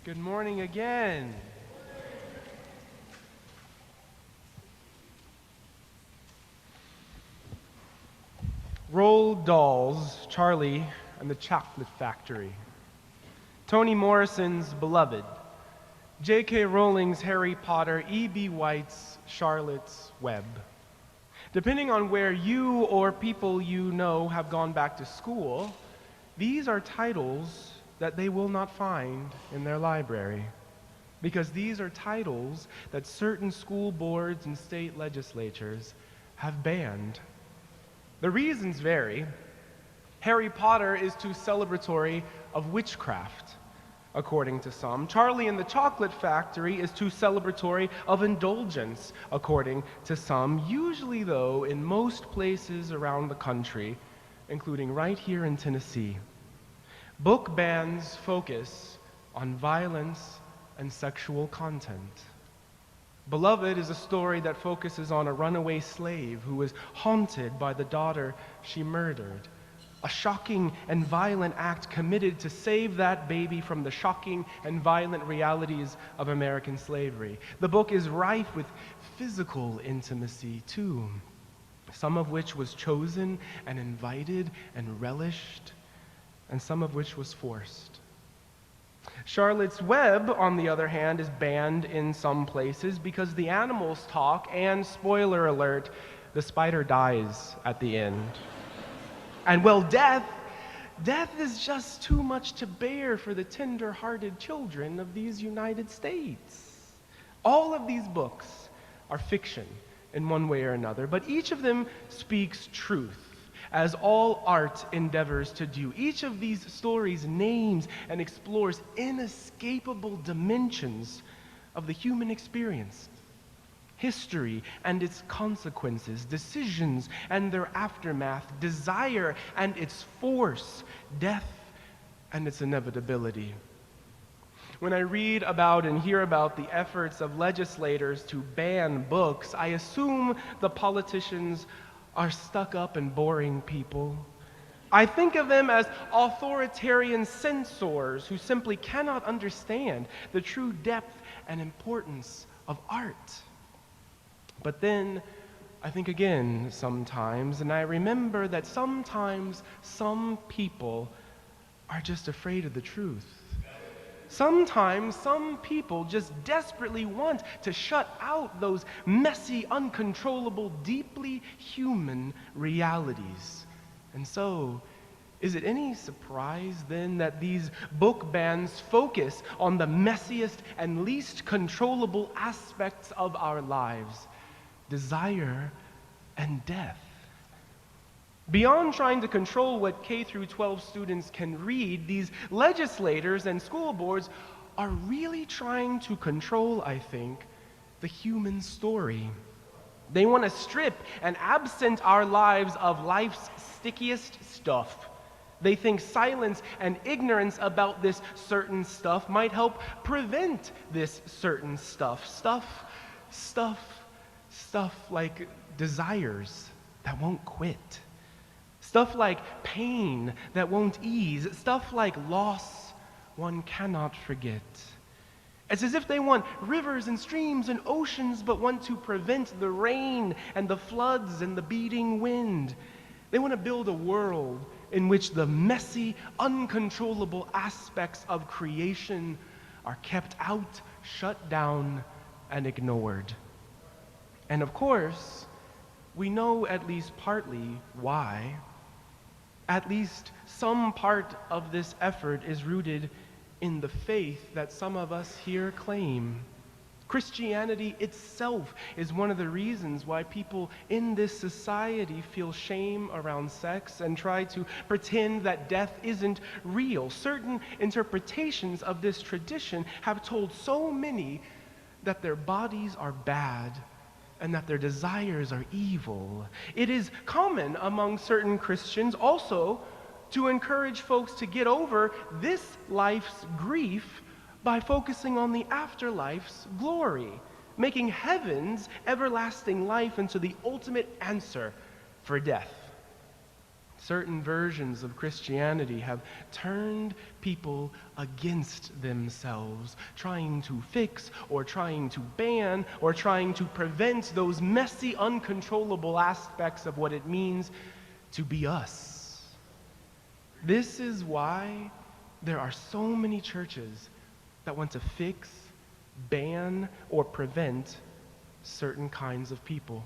Good morning again. Roald Dahl's Charlie and the Chocolate Factory. Toni Morrison's Beloved. J.K. Rowling's Harry Potter. E.B. White's Charlotte's Web. Depending on where you or people you know have gone back to school, these are titles that they will not find in their library, because these are titles that certain school boards and state legislatures have banned. The reasons vary. Harry Potter is too celebratory of witchcraft, according to some. Charlie and the Chocolate Factory is too celebratory of indulgence, according to some. Usually, though, in most places around the country, including right here in Tennessee, book bans focus on violence and sexual content. Beloved is a story that focuses on a runaway slave who is haunted by the daughter she murdered. A shocking and violent act committed to save that baby from the shocking and violent realities of American slavery. The book is rife with physical intimacy, too, some of which was chosen and invited and relished, and some of which was forced. Charlotte's Web, on the other hand, is banned in some places because the animals talk, and, spoiler alert, the spider dies at the end. And well, death is just too much to bear for the tender-hearted children of these United States. All of these books are fiction in one way or another, but each of them speaks truth, as all art endeavors to do. Each of these stories names and explores inescapable dimensions of the human experience, history and its consequences, decisions and their aftermath, desire and its force, death and its inevitability. When I read about and hear about the efforts of legislators to ban books, I assume the politicians are stuck-up and boring people. I think of them as authoritarian censors who simply cannot understand the true depth and importance of art. But then I think again sometimes, and I remember that sometimes some people are just afraid of the truth. Sometimes some people just desperately want to shut out those messy, uncontrollable, deeply human realities. And so, is it any surprise then that these book bans focus on the messiest and least controllable aspects of our lives, desire and death? Beyond trying to control what K through 12 students can read, these legislators and school boards are really trying to control, I think, the human story. They want to strip and absent our lives of life's stickiest stuff. They think silence and ignorance about this certain stuff might help prevent this certain stuff. Stuff like desires that won't quit. Stuff like pain that won't ease. Stuff like loss one cannot forget. It's as if they want rivers and streams and oceans, but want to prevent the rain and the floods and the beating wind. They want to build a world in which the messy, uncontrollable aspects of creation are kept out, shut down, and ignored. And of course, we know at least partly why. At least some part of this effort is rooted in the faith that some of us here claim. Christianity itself is one of the reasons why people in this society feel shame around sex and try to pretend that death isn't real. Certain interpretations of this tradition have told so many that their bodies are bad and that their desires are evil. It is common among certain Christians also to encourage folks to get over this life's grief by focusing on the afterlife's glory, making heaven's everlasting life into the ultimate answer for death. Certain versions of Christianity have turned people against themselves, trying to fix or trying to ban or trying to prevent those messy, uncontrollable aspects of what it means to be us. This is why there are so many churches that want to fix, ban, or prevent certain kinds of people,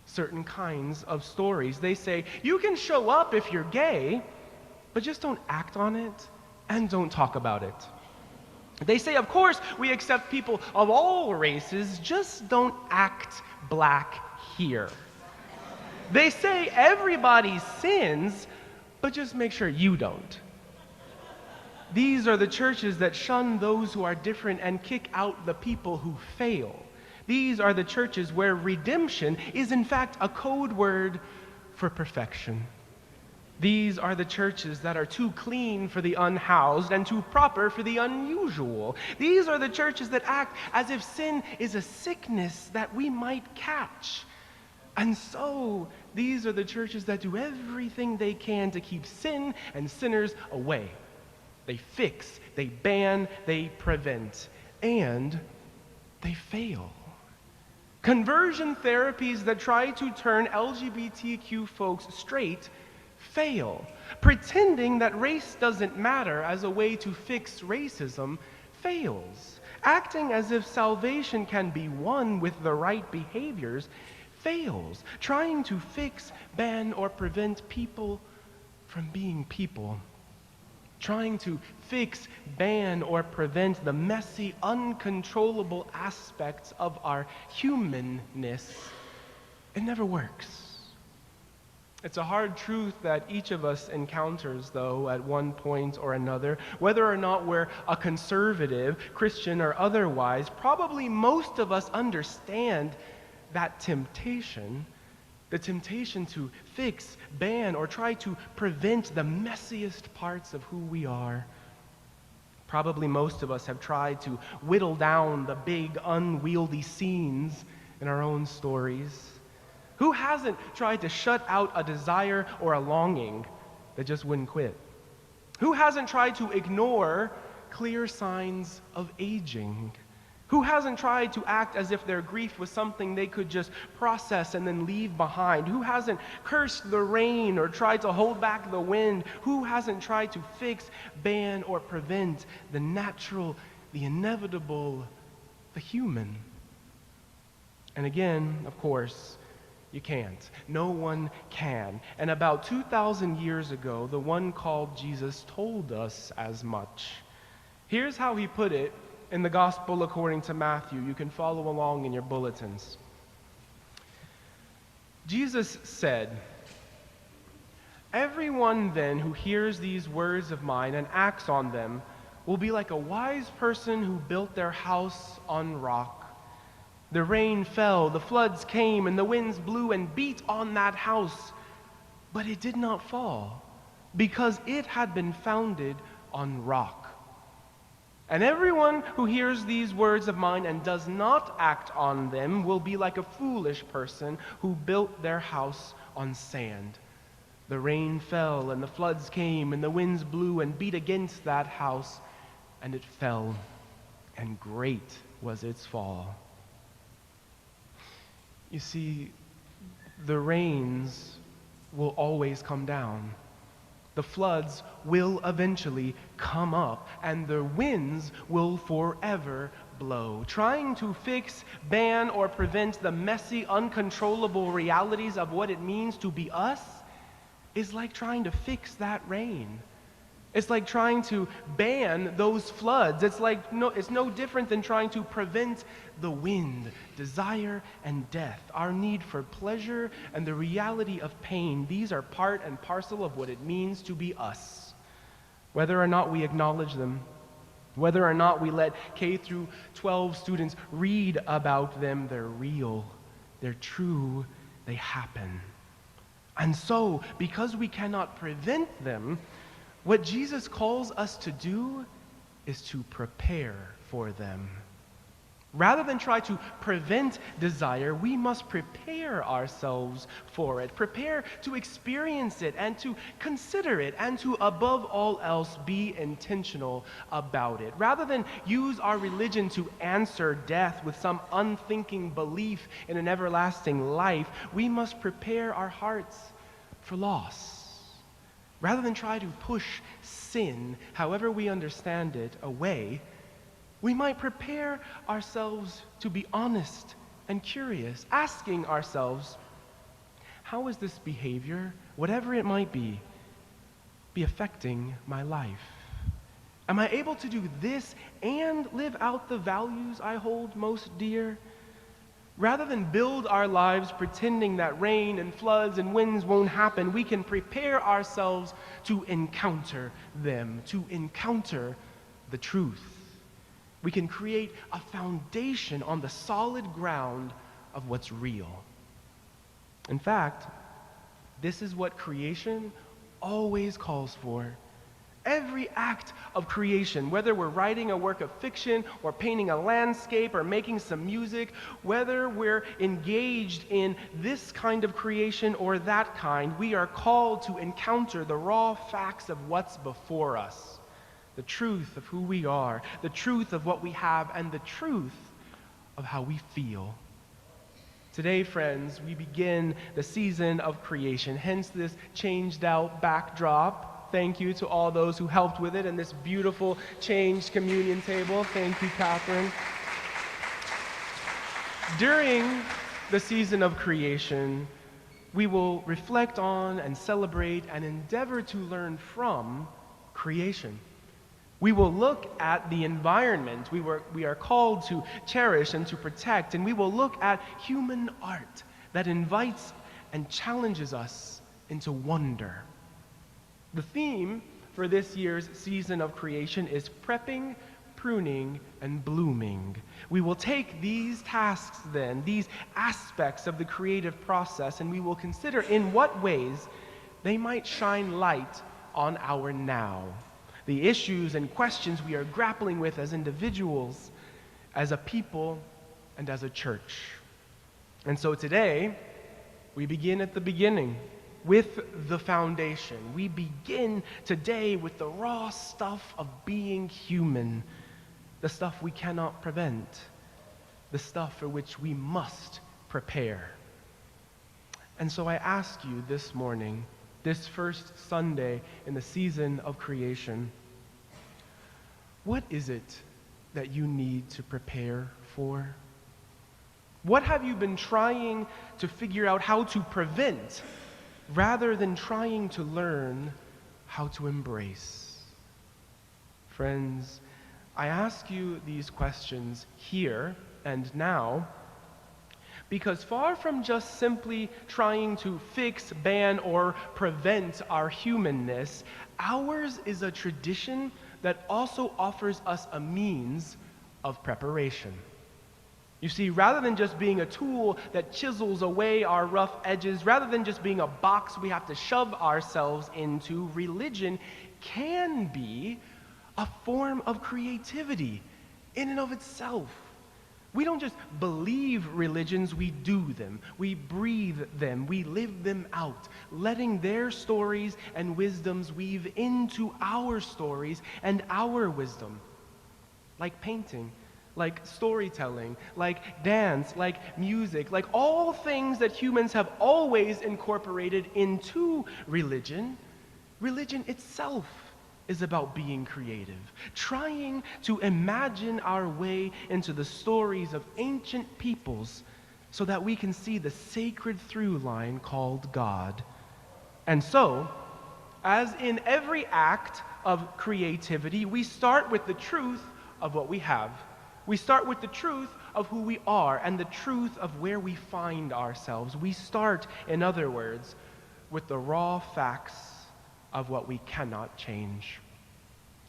certain kinds of stories. They say, you can show up if you're gay, but just don't act on it and don't talk about it. They say, of course, we accept people of all races, just don't act black here. They say everybody sins, but just make sure you don't. These are the churches that shun those who are different and kick out the people who fail. These are the churches where redemption is in fact a code word for perfection. These are the churches that are too clean for the unhoused and too proper for the unusual. These are the churches that act as if sin is a sickness that we might catch. And so, these are the churches that do everything they can to keep sin and sinners away. They fix, they ban, they prevent, and they fail. Conversion therapies that try to turn LGBTQ folks straight fail. Pretending that race doesn't matter as a way to fix racism fails. Acting as if salvation can be won with the right behaviors fails. Trying to fix, ban, or prevent people from being people. Trying to fix, ban, or prevent the messy, uncontrollable aspects of our humanness, it never works. It's a hard truth that each of us encounters, though, at one point or another. Whether or not we're a conservative, Christian, or otherwise, probably most of us understand that temptation. The temptation to fix, ban, or try to prevent the messiest parts of who we are. Probably most of us have tried to whittle down the big, unwieldy scenes in our own stories. Who hasn't tried to shut out a desire or a longing that just wouldn't quit? Who hasn't tried to ignore clear signs of aging? Who hasn't tried to act as if their grief was something they could just process and then leave behind? Who hasn't cursed the rain or tried to hold back the wind? Who hasn't tried to fix, ban, or prevent the natural, the inevitable, the human? And again, of course, you can't. No one can. And about 2,000 years ago, the one called Jesus told us as much. Here's how he put it in the Gospel according to Matthew. You can follow along in your bulletins. Jesus said, "Everyone then who hears these words of mine and acts on them will be like a wise person who built their house on rock. The rain fell, the floods came, and the winds blew and beat on that house, but it did not fall, because it had been founded on rock. And everyone who hears these words of mine and does not act on them will be like a foolish person who built their house on sand. The rain fell, and the floods came, and the winds blew and beat against that house, and it fell, and great was its fall." You see, the rains will always come down. The floods will eventually come up, and the winds will forever blow. Trying to fix, ban, or prevent the messy, uncontrollable realities of what it means to be us is like trying to fix that rain. It's like trying to ban those floods. It's no different than trying to prevent the wind, desire, and death, our need for pleasure, and the reality of pain. These are part and parcel of what it means to be us. Whether or not we acknowledge them, whether or not we let K through 12 students read about them, they're real, they're true, they happen. And so, because we cannot prevent them, what Jesus calls us to do is to prepare for them. Rather than try to prevent desire, we must prepare ourselves for it, prepare to experience it and to consider it and to, above all else, be intentional about it. Rather than use our religion to answer death with some unthinking belief in an everlasting life, we must prepare our hearts for loss. Rather than try to push sin, however we understand it, away, we might prepare ourselves to be honest and curious, asking ourselves, how is this behavior, whatever it might be affecting my life? Am I able to do this and live out the values I hold most dear? Rather than build our lives pretending that rain and floods and winds won't happen, we can prepare ourselves to encounter them, to encounter the truth. We can create a foundation on the solid ground of what's real. In fact, this is what creation always calls for. Every act of creation, whether we're writing a work of fiction or painting a landscape or making some music, whether we're engaged in this kind of creation or that kind, we are called to encounter the raw facts of what's before us. The truth of who we are, the truth of what we have, and the truth of how we feel. Today, friends, we begin the season of creation, hence this changed out backdrop. Thank you to all those who helped with it and this beautiful changed communion table. Thank you, Catherine. During the season of creation, we will reflect on and celebrate and endeavor to learn from creation. We will look at the environment we are called to cherish and to protect, and we will look at human art that invites and challenges us into wonder. The theme for this year's season of creation is prepping, pruning, and blooming. We will take these tasks then, these aspects of the creative process, and we will consider in what ways they might shine light on our now. The issues and questions we are grappling with as individuals, as a people, and as a church. And so today, we begin at the beginning with the foundation. We begin today with the raw stuff of being human, the stuff we cannot prevent, the stuff for which we must prepare. And so I ask you this morning, this first Sunday in the season of creation, what is it that you need to prepare for? What have you been trying to figure out how to prevent rather than trying to learn how to embrace? Friends, I ask you these questions here and now because far from just simply trying to fix, ban, or prevent our humanness, ours is a tradition that also offers us a means of preparation. You see, rather than just being a tool that chisels away our rough edges, rather than just being a box we have to shove ourselves into, religion can be a form of creativity in and of itself. We don't just believe religions, we do them. We breathe them. We live them out, letting their stories and wisdoms weave into our stories and our wisdom. Like painting, like storytelling, like dance, like music, like all things that humans have always incorporated into religion. Religion itself is about being creative, trying to imagine our way into the stories of ancient peoples so that we can see the sacred through line called God. And so, as in every act of creativity, we start with the truth of what we have. We start with the truth of who we are and the truth of where we find ourselves. We start, in other words, with the raw facts of what we cannot change,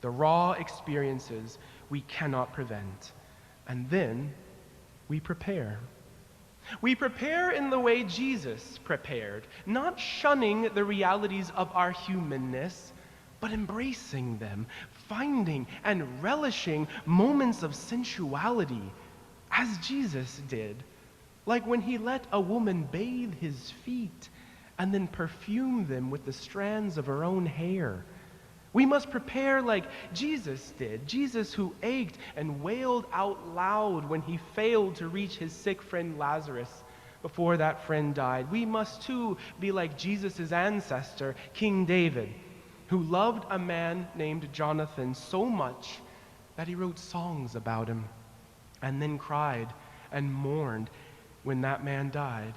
the raw experiences we cannot prevent. And then we prepare. We prepare in the way Jesus prepared, not shunning the realities of our humanness, but embracing them, finding and relishing moments of sensuality, as Jesus did, like when he let a woman bathe his feet and then perfume them with the strands of her own hair. We must prepare like Jesus did, Jesus who ached and wailed out loud when he failed to reach his sick friend Lazarus before that friend died. We must too be like Jesus' ancestor, King David, who loved a man named Jonathan so much that he wrote songs about him and then cried and mourned when that man died,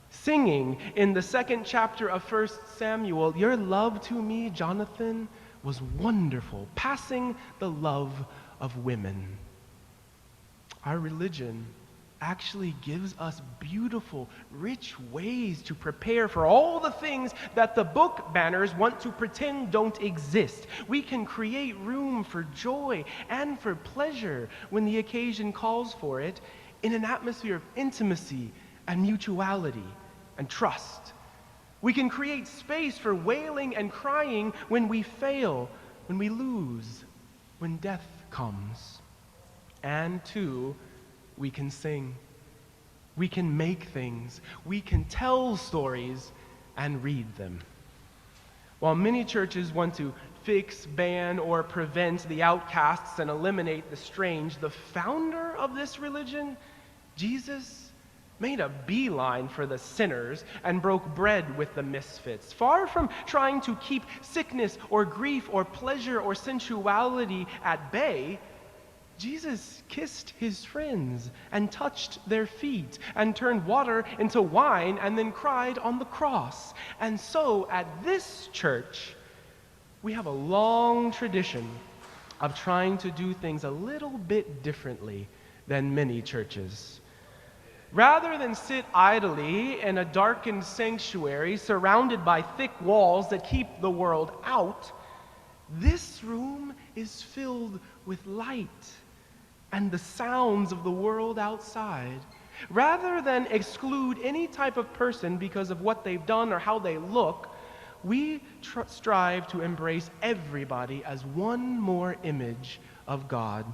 singing in the 2nd chapter of First Samuel, "Your love to me, Jonathan, was wonderful, passing the love of women." Our religion actually gives us beautiful, rich ways to prepare for all the things that the book banners want to pretend don't exist. We can create room for joy and for pleasure when the occasion calls for it in an atmosphere of intimacy and mutuality and trust. We can create space for wailing and crying when we fail, when we lose, when death comes. And too, we can sing. We can make things. We can tell stories and read them. While many churches want to fix, ban, or prevent the outcasts and eliminate the strange, the founder of this religion, Jesus, made a beeline for the sinners and broke bread with the misfits. Far from trying to keep sickness or grief or pleasure or sensuality at bay, Jesus kissed his friends and touched their feet and turned water into wine and then cried on the cross. And so at this church, we have a long tradition of trying to do things a little bit differently than many churches. Rather than sit idly in a darkened sanctuary surrounded by thick walls that keep the world out, this room is filled with light and the sounds of the world outside. Rather than exclude any type of person because of what they've done or how they look, we strive to embrace everybody as one more image of God.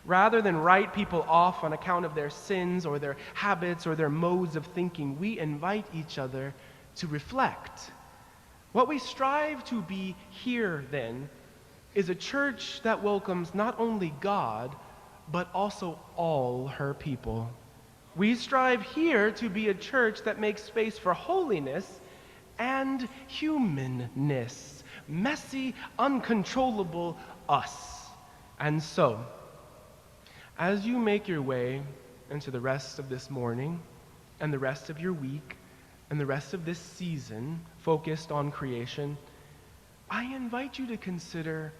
Rather than write people off on account of their sins or their habits or their modes of thinking, we invite each other to reflect. What we strive to be here, then, is a church that welcomes not only God, but also all her people. We strive here to be a church that makes space for holiness and humanness, messy, uncontrollable us. And so, as you make your way into the rest of this morning and the rest of your week and the rest of this season focused on creation, I invite you to consider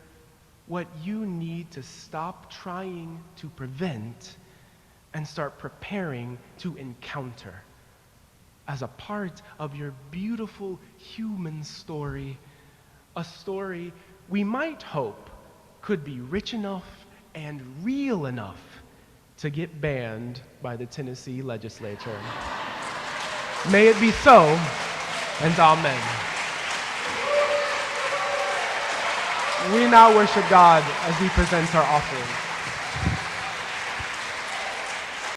what you need to stop trying to prevent and start preparing to encounter as a part of your beautiful human story, a story we might hope could be rich enough and real enough to get banned by the Tennessee legislature. May it be so, and amen. We now worship God as we present our offering.